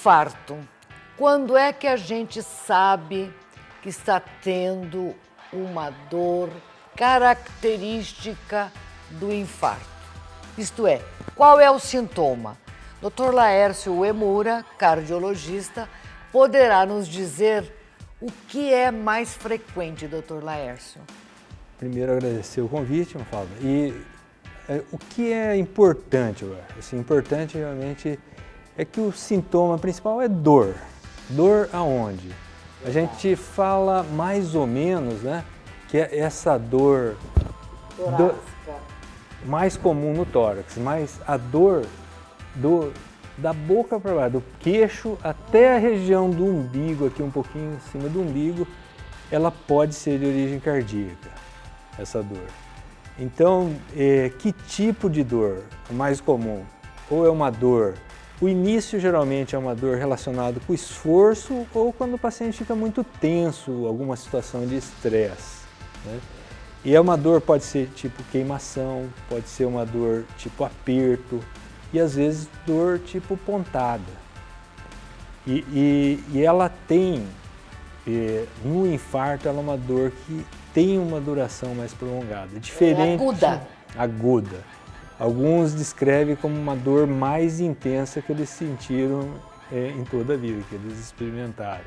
Infarto. Quando é que a gente sabe que está tendo uma dor característica do infarto? Isto é, qual é o sintoma? Dr. Laércio Uemura, cardiologista, poderá nos dizer o que é mais frequente, Dr. Laércio? Primeiro, agradecer o convite, Mafalda. E o que é importante, assim, importante realmente é que o sintoma principal é dor. Dor aonde? A gente fala mais ou menos, né, que é essa dor mais comum no tórax, mas a dor da boca para baixo, do queixo até a região do umbigo, aqui um pouquinho em cima do umbigo, ela pode ser de origem cardíaca, essa dor. Então, que tipo de dor é mais comum? Ou é uma dor, o início geralmente é uma dor relacionada com esforço ou quando o paciente fica muito tenso, alguma situação de estresse, né? E é uma dor, pode ser tipo queimação, pode ser uma dor tipo aperto e às vezes dor tipo pontada. E ela tem, no infarto, ela é uma dor que tem uma duração mais prolongada, diferente. Aguda. Aguda. Alguns descrevem como uma dor mais intensa que eles sentiram em toda a vida, que eles experimentaram.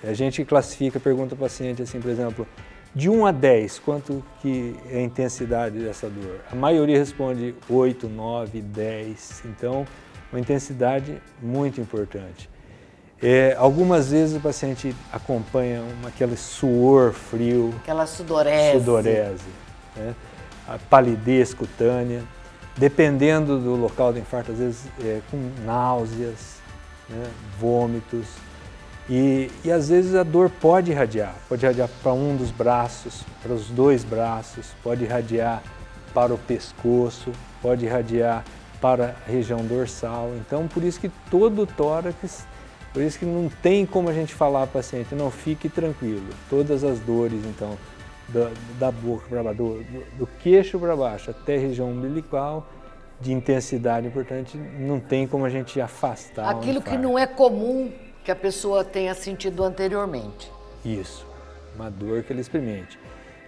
A gente classifica, pergunta ao paciente assim, por exemplo, de 1 a 10, quanto que é a intensidade dessa dor? A maioria responde 8, 9, 10, então uma intensidade muito importante. Algumas vezes o paciente acompanha aquele suor frio. Aquela sudorese. Sudorese, né? A palidez cutânea. Dependendo do local do infarto, às vezes com náuseas, né? Vômitos. E às vezes a dor pode irradiar para um dos braços, para os 2 braços, pode irradiar para o pescoço, pode irradiar para a região dorsal. Então, por isso que todo o tórax, por isso que não tem como a gente falar ao paciente, não, fique tranquilo. Todas as dores, então, da boca para baixo, do queixo para baixo até a região umbilical, de intensidade importante, não tem como a gente afastar. Aquilo que não é comum que a pessoa tenha sentido anteriormente. Isso, uma dor que ele experimente.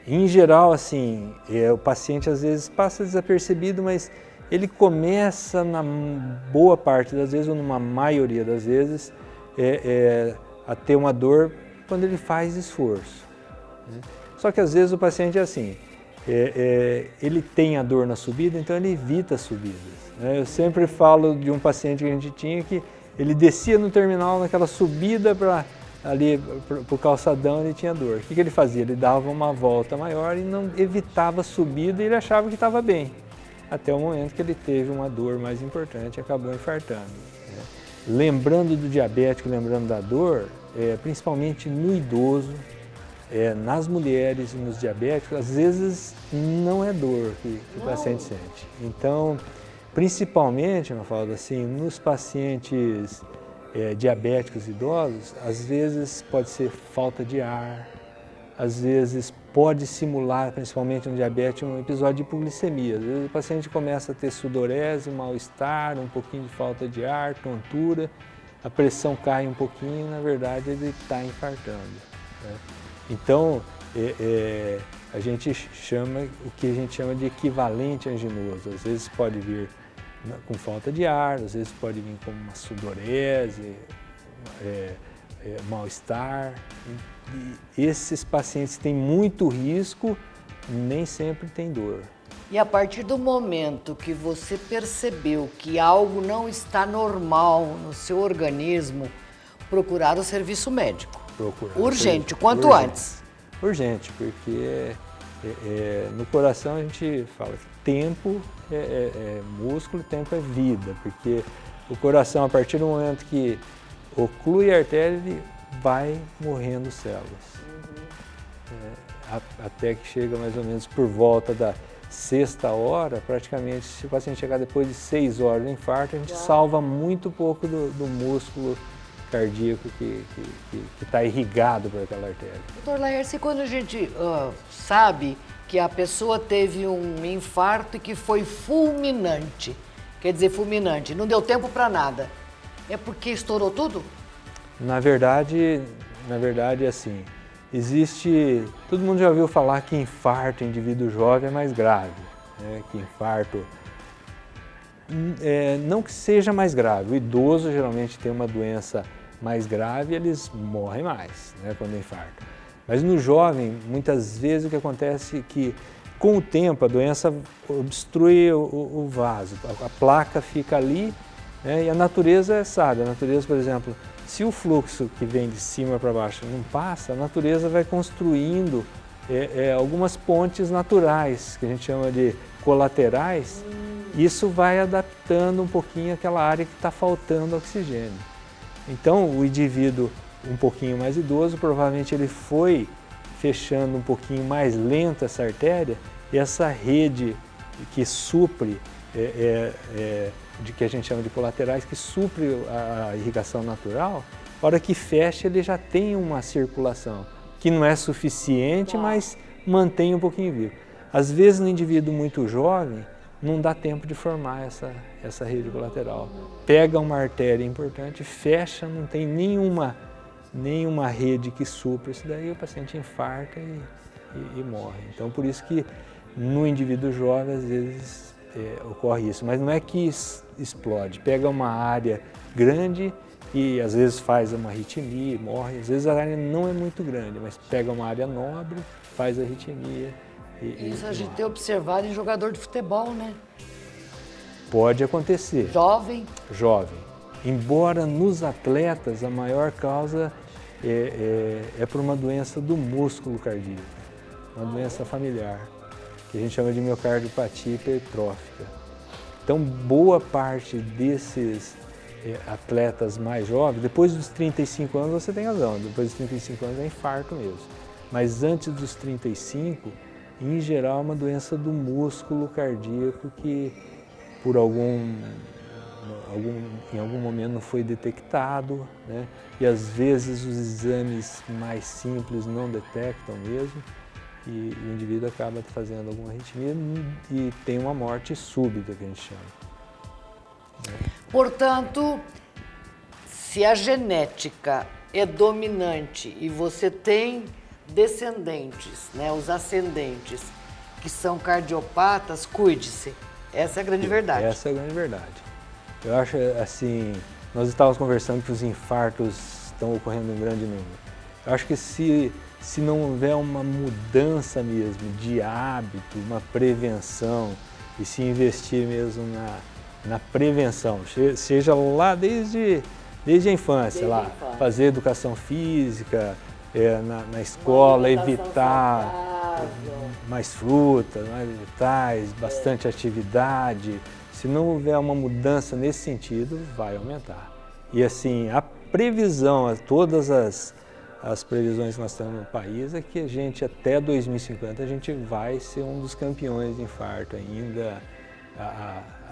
Em geral, assim, o paciente às vezes passa desapercebido, mas ele começa na boa parte das vezes, ou numa maioria das vezes, a ter uma dor quando ele faz esforço, né? Só que às vezes o paciente é assim, ele tem a dor na subida, então ele evita as subidas, né? Eu sempre falo de um paciente que a gente tinha que ele descia no terminal naquela subida para o calçadão, ele tinha dor. O que ele fazia? Ele dava uma volta maior e não evitava a subida e ele achava que estava bem. Até o momento que ele teve uma dor mais importante e acabou infartando, né? Lembrando do diabético, lembrando da dor, principalmente no idoso, nas mulheres e nos diabéticos, às vezes não é dor que o paciente sente. Então, principalmente, Mafalda, assim, nos pacientes diabéticos idosos, às vezes pode ser falta de ar, às vezes pode simular, principalmente no diabetes, um episódio de hipoglicemia. Às vezes o paciente começa a ter sudorese, mal-estar, um pouquinho de falta de ar, tontura, a pressão cai um pouquinho e, na verdade, ele está infartando, né? Então, a gente chama, o que a gente chama de equivalente anginoso. Às vezes pode vir com falta de ar, às vezes pode vir com uma sudorese, mal-estar. E esses pacientes têm muito risco, nem sempre tem dor. E a partir do momento que você percebeu que algo não está normal no seu organismo, procurar o serviço médico. Urgente, quanto antes. Urgente, porque no coração a gente fala que tempo é músculo, tempo é vida, porque o coração, a partir do momento que oclui a artéria, ele vai morrendo células. Até que chega mais ou menos por volta da 6ª hora, praticamente, se o paciente chegar depois de 6 horas do infarto, a gente salva muito pouco do músculo cardíaco que está irrigado por aquela artéria. Doutor Laércio, quando a gente sabe que a pessoa teve um infarto e que foi fulminante, quer dizer, fulminante, não deu tempo para nada, É porque estourou tudo? Na verdade, assim, todo mundo já ouviu falar que infarto em indivíduo jovem é mais grave, né? Que infarto, não que seja mais grave, o idoso geralmente tem uma doença mais grave e eles morrem mais, né, quando infartam. Mas no jovem, muitas vezes o que acontece é que com o tempo a doença obstrui o vaso, a placa fica ali, né, e a natureza é sábia. A natureza, por exemplo, se o fluxo que vem de cima para baixo não passa, a natureza vai construindo algumas pontes naturais, que a gente chama de colaterais. Isso vai adaptando um pouquinho aquela área que está faltando oxigênio. Então, o indivíduo um pouquinho mais idoso, provavelmente ele foi fechando um pouquinho mais lento essa artéria, e essa rede que supre, que a gente chama de colaterais, que supre a irrigação natural, a hora que fecha ele já tem uma circulação, que não é suficiente, mas mantém um pouquinho vivo. Às vezes no indivíduo muito jovem, não dá tempo de formar essa rede colateral. Pega uma artéria importante, fecha, não tem nenhuma rede que supra isso daí, o paciente infarta e morre. Então, por isso que no indivíduo jovem, às vezes, ocorre isso. Mas não é que explode, pega uma área grande e às vezes faz uma arritmia e morre. Às vezes a área não é muito grande, mas pega uma área nobre, faz arritmia. Isso a gente tem observado em jogador de futebol, né? Pode acontecer. Jovem. Embora nos atletas a maior causa é por uma doença do músculo cardíaco, uma doença familiar, que a gente chama de miocardiopatia hipertrófica. Então, boa parte desses atletas mais jovens, depois dos 35 anos você tem razão, depois dos 35 anos é infarto mesmo. Mas antes dos 35, em geral, é uma doença do músculo cardíaco que por em algum momento não foi detectado, né? E às vezes os exames mais simples não detectam mesmo, e o indivíduo acaba fazendo alguma arritmia e tem uma morte súbita, que a gente chama. Portanto, se a genética é dominante e você tem descendentes, né, os ascendentes, que são cardiopatas, cuide-se. Essa é a grande verdade. Essa é a grande verdade. Eu acho assim, nós estávamos conversando que os infartos estão ocorrendo em grande número. Eu acho que se não houver uma mudança mesmo de hábito, uma prevenção, e se investir mesmo na prevenção, seja lá desde a infância, fazer educação física, na escola, evitar mais frutas, mais vegetais, bastante atividade. Se não houver uma mudança nesse sentido, vai aumentar. E assim, a previsão, todas as previsões que nós temos no país é que a gente, até 2050, a gente vai ser um dos campeões de infarto ainda.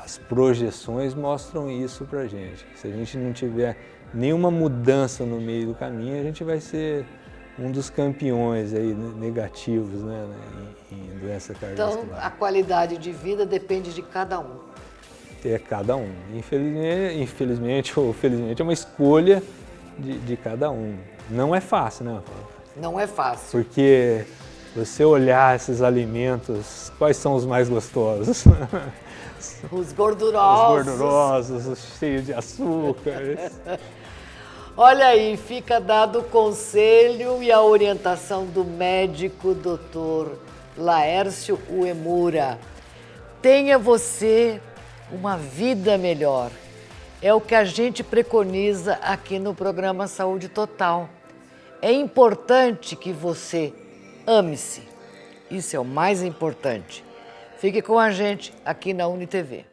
As projeções mostram isso pra gente. Se a gente não tiver nenhuma mudança no meio do caminho, a gente vai ser um dos campeões aí negativos, né, em doença cardiovascular. Então, a qualidade de vida depende de cada um. É cada um. Infelizmente ou felizmente, é uma escolha de cada um. Não é fácil, né? Não é fácil. Porque você olhar esses alimentos, quais são os mais gostosos? Os gordurosos. Os gordurosos, os cheios de açúcar. Olha aí, fica dado o conselho e a orientação do médico Dr. Laércio Uemura. Tenha você uma vida melhor. É o que a gente preconiza aqui no programa Saúde Total. É importante que você ame-se. Isso é o mais importante. Fique com a gente aqui na UniTV.